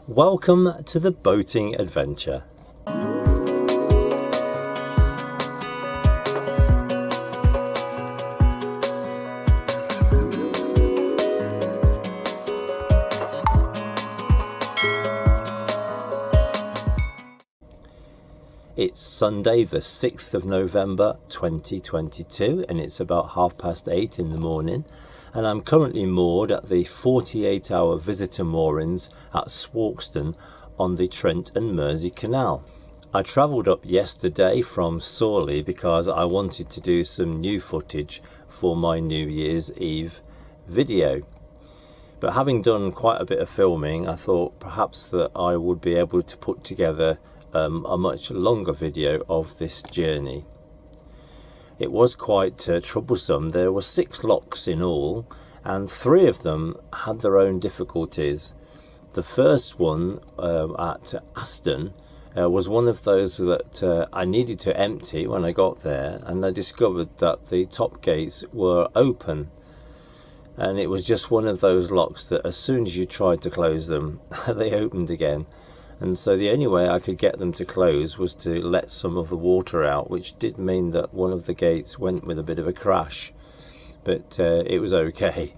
Welcome to the boating adventure. It's Sunday the 6th of November 2022 and it's about 8:30 in the morning, and I'm currently moored at the 48-hour visitor moorings at Swarkestone on the Trent and Mersey Canal. I travelled up yesterday from Sawley because I wanted to do some new footage for my New Year's Eve video. But having done quite a bit of filming, I thought perhaps that I would be able to put together a much longer video of this journey. It was quite troublesome. There were 6 locks in all, and 3 of them had their own difficulties. The first one at Aston was one of those that I needed to empty when I got there, and I discovered that the top gates were open, and it was just one of those locks that as soon as you tried to close them they opened again. And so the only way I could get them to close was to let some of the water out, which did mean that one of the gates went with a bit of a crash, but it was okay.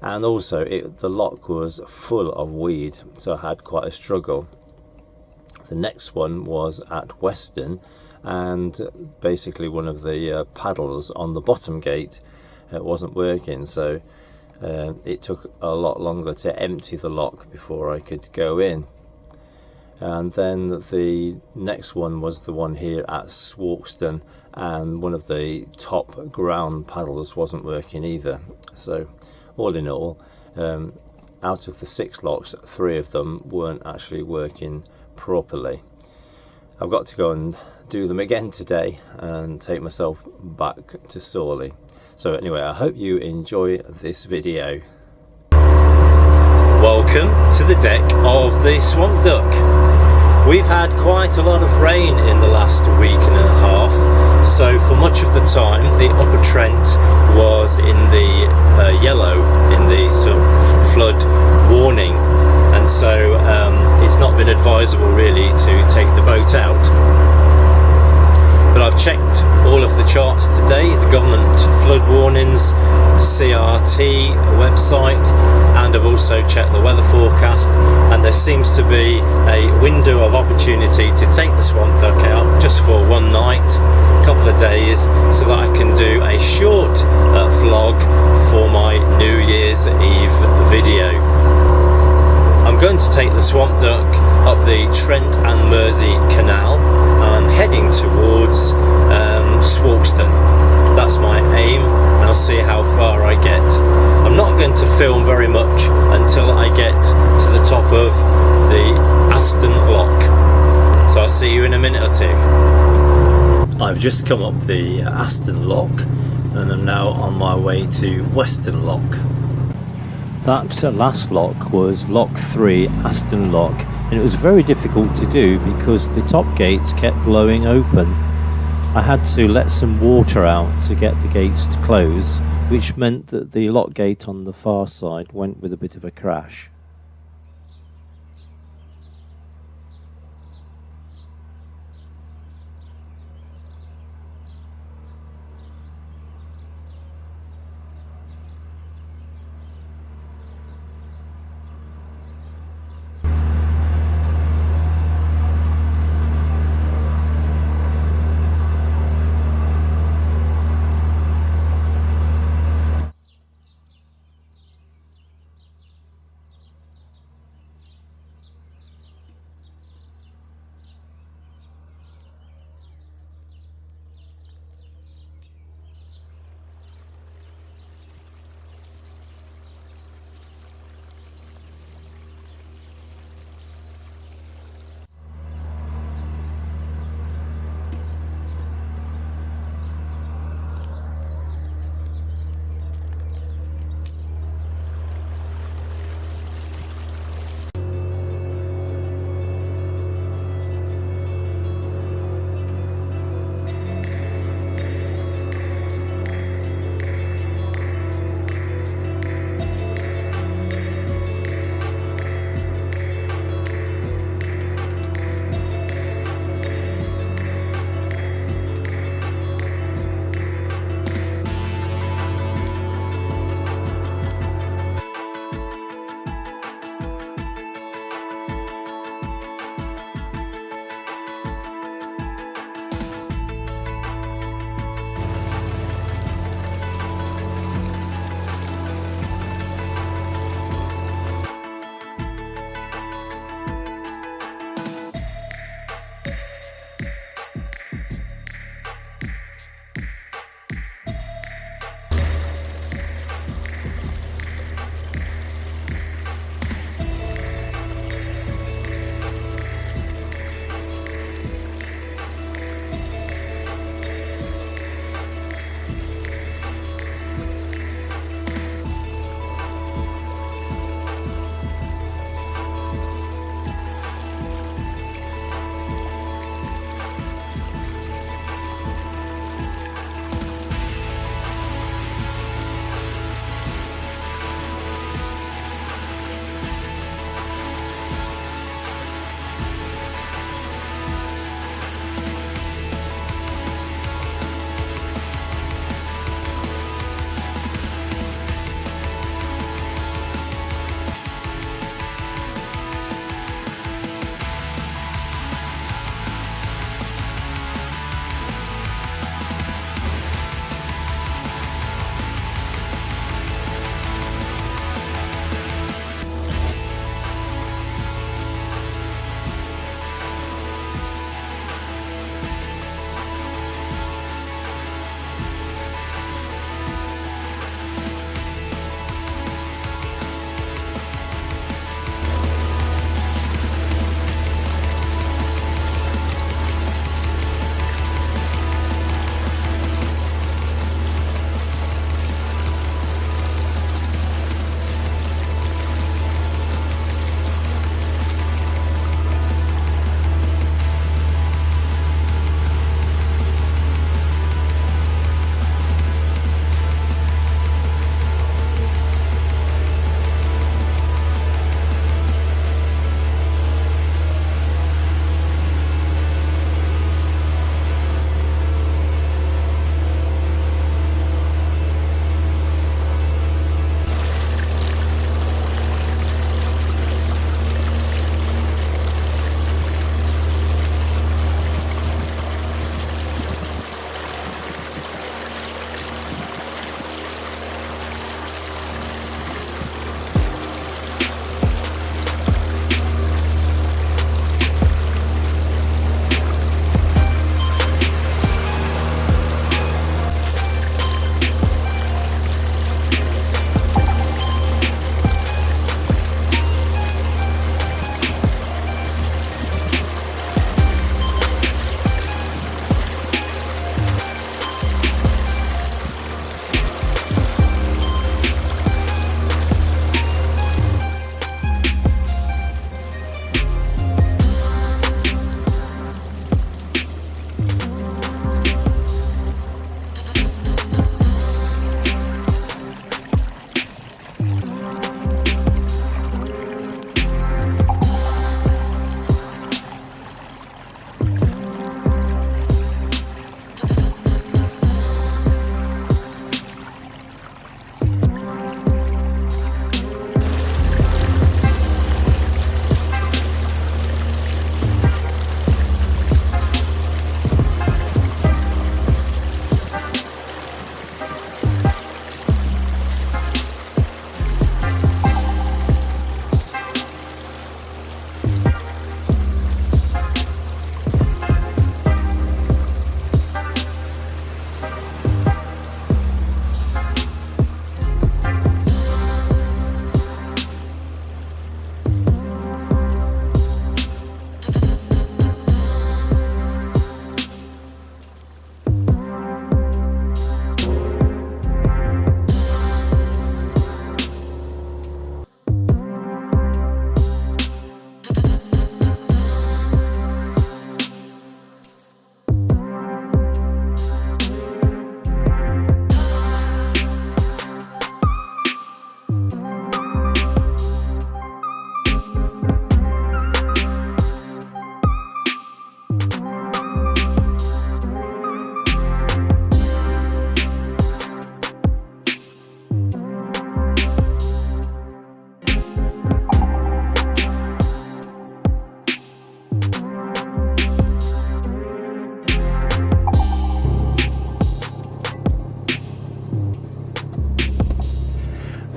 And also the lock was full of weed, so I had quite a struggle. The next one was at Weston, and basically one of the paddles on the bottom gate wasn't working, so it took a lot longer to empty the lock before I could go in. And then the next one was the one here at Swarkestone, and one of the top ground paddles wasn't working either. So all in all, out of the 6 locks, 3 of them weren't actually working properly. I've got to go and do them again today and take myself back to Sawley. So anyway, I hope you enjoy this video. Welcome to the deck of the Swamp Duck. We've had quite a lot of rain in the last week and a half, so for much of the time the upper Trent was in the yellow, in the sort of flood warning, and so it's not been advisable really to take the boat out. But I've checked all of the charts today, the government flood warnings, the CRT website, and I've also checked the weather forecast, and there seems to be a window of opportunity to take the Swamp Duck out just for one night, a couple of days, so that I can do a short vlog for my New Year's Eve video. I'm going to take the Swamp Duck up the Trent and Mersey Canal, and I'm heading towards Swarkestone. That's my aim, and I'll see how far I get. I'm not going to film very much until I get to the top of the Aston Lock, so I'll see you in a minute or two. I've just come up the Aston Lock and I'm now on my way to Weston Lock. That last lock was Lock 3, Aston Lock, and it was very difficult to do because the top gates kept blowing open. I had to let some water out to get the gates to close, which meant that the lock gate on the far side went with a bit of a crash.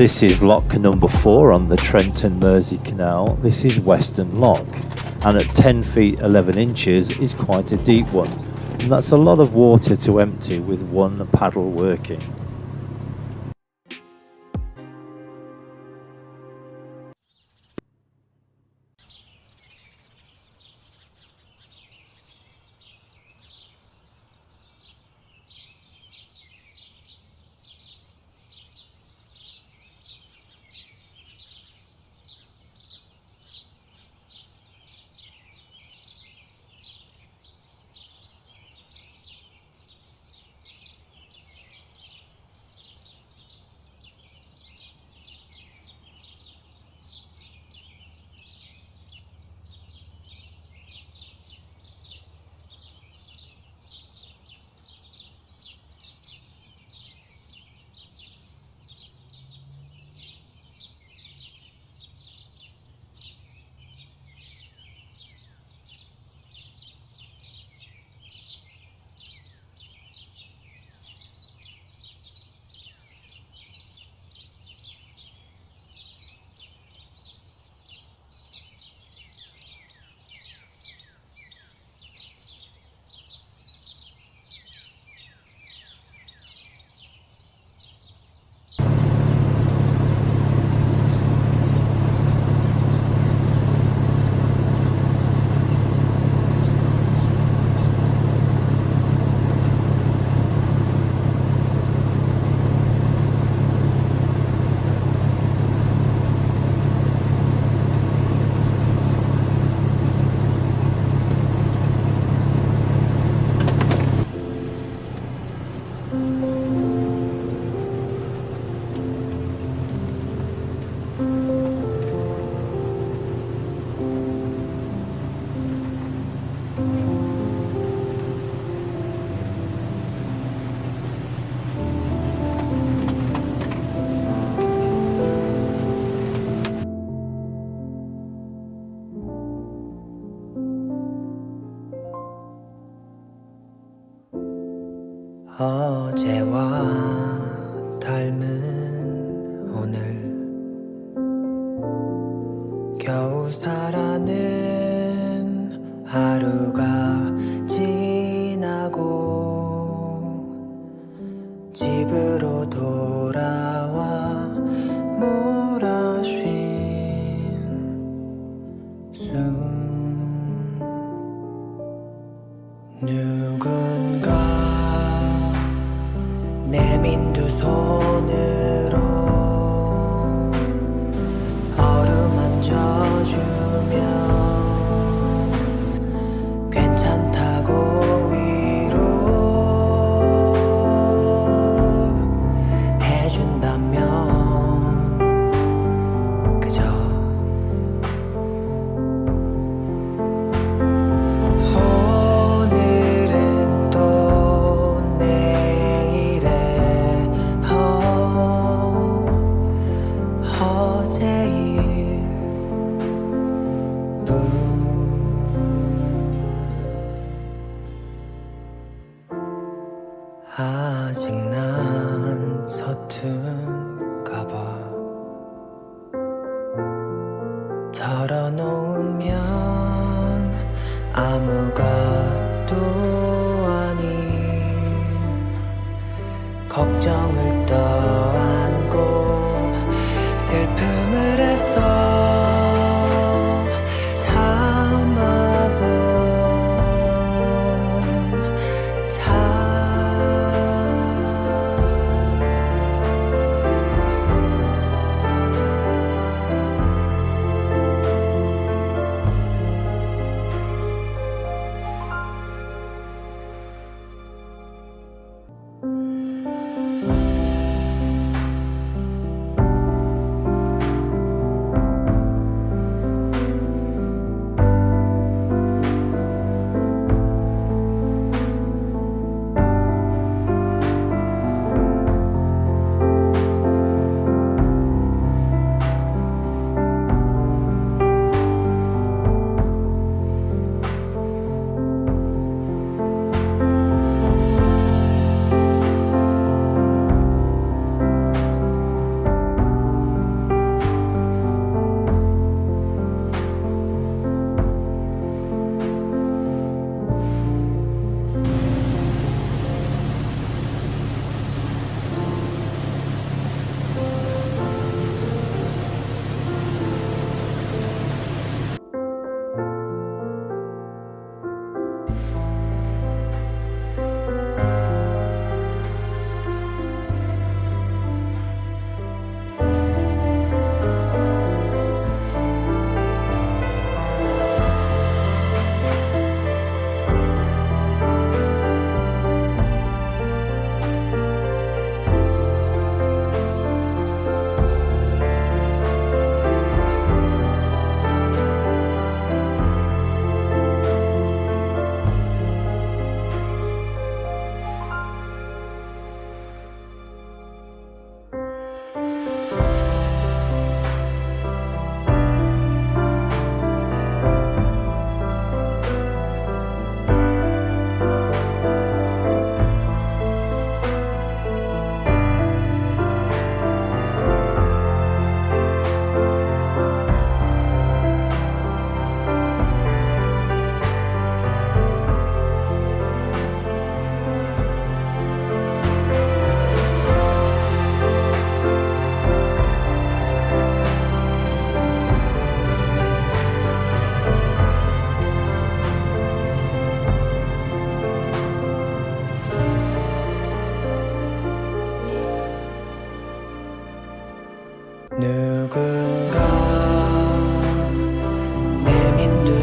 This is lock number 4 on the Trent and Mersey Canal. This is Western Lock, and at 10 feet 11 inches is quite a deep one, and that's a lot of water to empty with one paddle working. 어제와 닮은 오늘 겨우 살아는 하루가 지나고 집으로 돌아와 몰아쉰 숨 누군가 내민 두 손으로 어루만져주며 괜찮다고 위로해준다면 그저 오늘은 또 내일의 어제일 뿐 아직 난 서툰가 봐 털어놓으면 아무것도 아닌 걱정을 떠안고 슬픔을 했어 참아본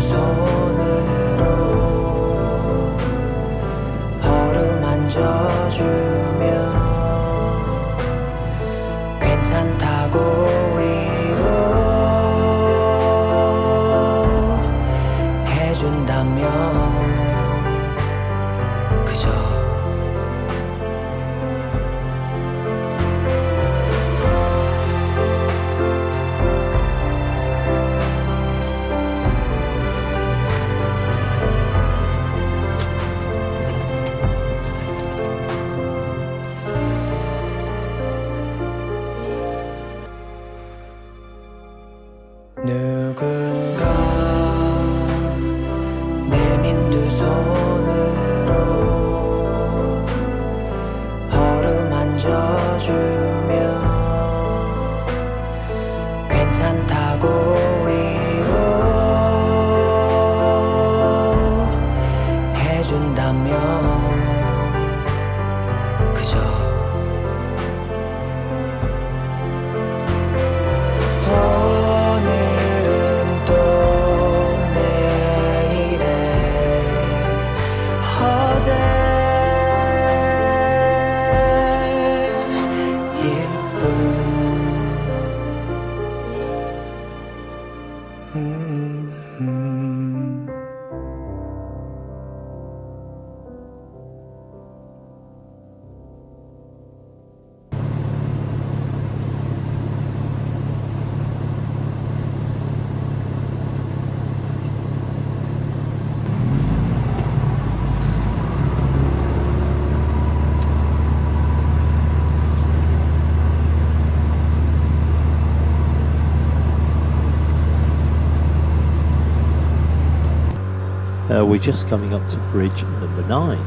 손으로 어루만져주며 괜찮다고 위로해준다면 그저 누군가 내민 두 손으로 어루만져주며 괜찮다고 위로해준다면 그저 오늘은 또 내일의 어제일 뿐. We're just coming up to bridge number 9.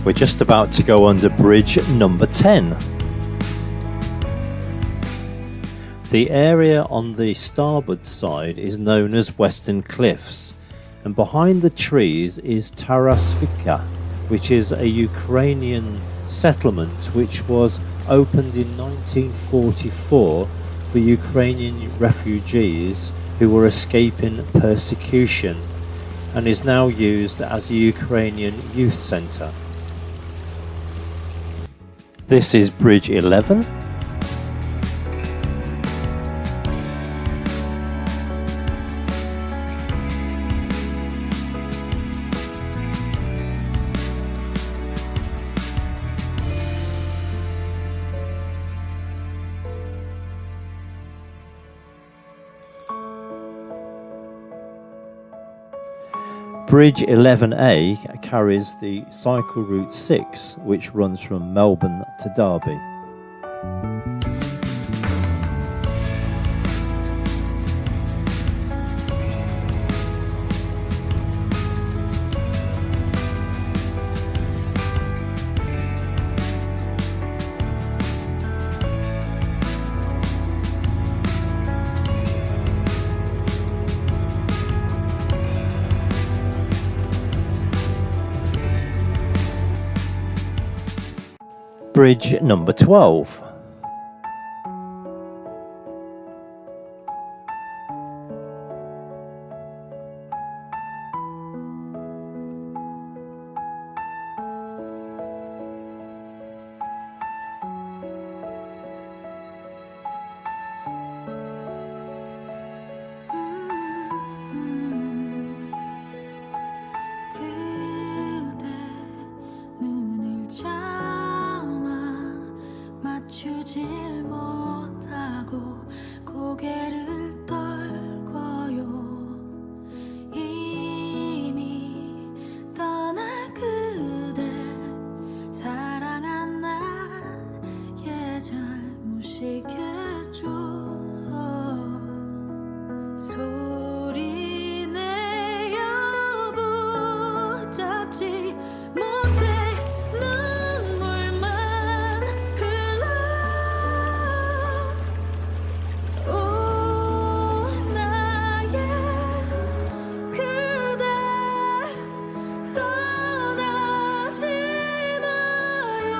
We're just about to go under bridge number 10. The area on the starboard side is known as Western Cliffs, and behind the trees is Tarasvika, which is a Ukrainian settlement which was opened in 1944 for Ukrainian refugees who were escaping persecution, and is now used as a Ukrainian youth centre. This is Bridge 11. Bridge 11A carries the cycle route 6, which runs from Melbourne to Derby. Bridge number 12. 주질 못하고 고개를 떨궈요. 이미 떠날 그대 사랑한 나의 잘못이겠죠. 소리 내어 붙잡지 못해 눈물만 흘러. 오 나의 그대 떠나지 마요.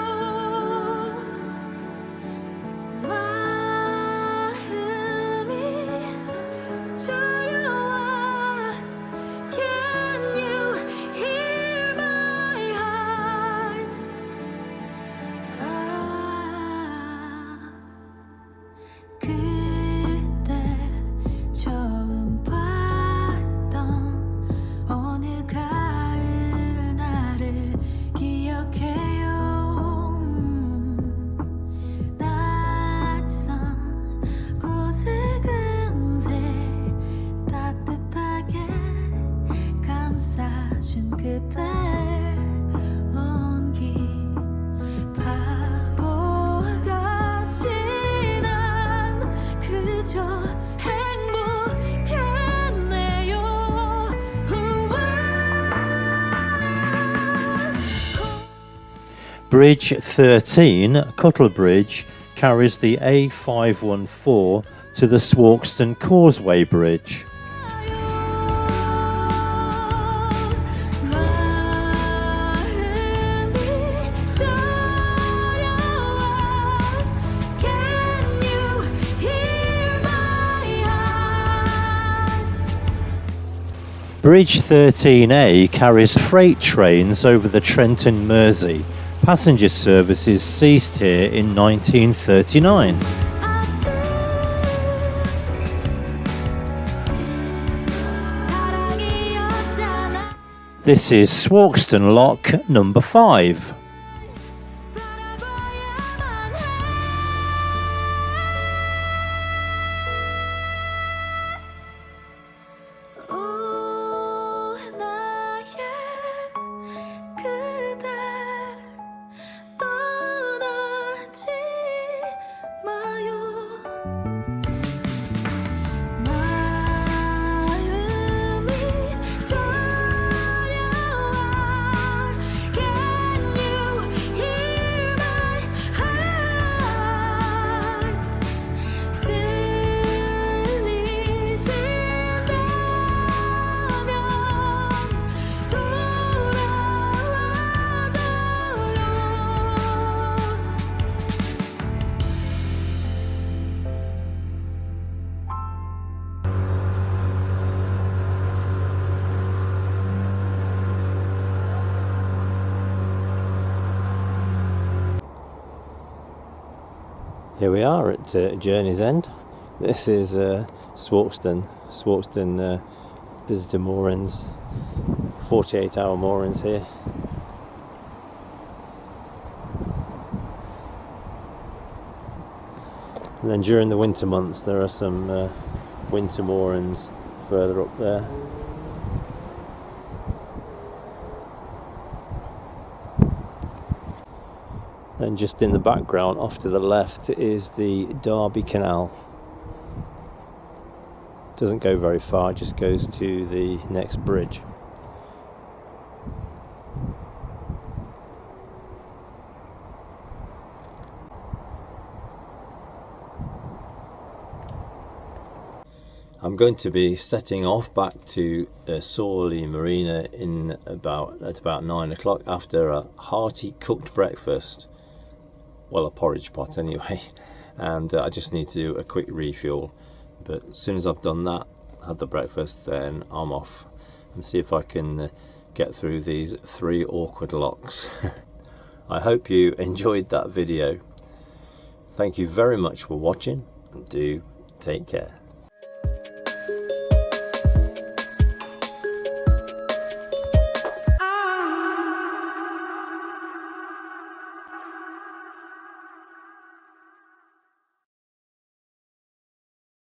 마음이 저려와. Can you hear my heart? 그때 처음 봤던 어느 가을 날을 기억해요. 낯선 곳을 금세 따뜻하게 감싸준 그때의 온기. 바보같이 난 그저 행복했네요. Bridge 13, Cuttle Bridge, carries the A514 to the Swarkestone Causeway Bridge. 마음이 저려와. Can you hear my heart? Bridge 13A carries freight trains over the Trent and Mersey. Passenger services ceased here in 1939. 사랑이었잖아. This is Swarkestone Lock number 5. 바라봐야만 해. 오 나의 그대 떠나지 마요. 마음이 저려와. Can you Here we are at Journey's End. This is Swarkestone visitor moorings, 48-hour moorings here. And then during the winter months there are some winter moorings further up there. And just in the background off to the left is the Derby Canal. Doesn't go very far, just goes to the next bridge. I'm going to be setting off back to Sawley Marina at about 9 o'clock after a hearty cooked breakfast. Well, a porridge pot anyway, and I just need to do a quick refuel. But as soon as I've done that, had the breakfast, then I'm off and see if I can get through these 3 awkward locks. I hope you enjoyed that video. Thank you very much for watching, and do take care.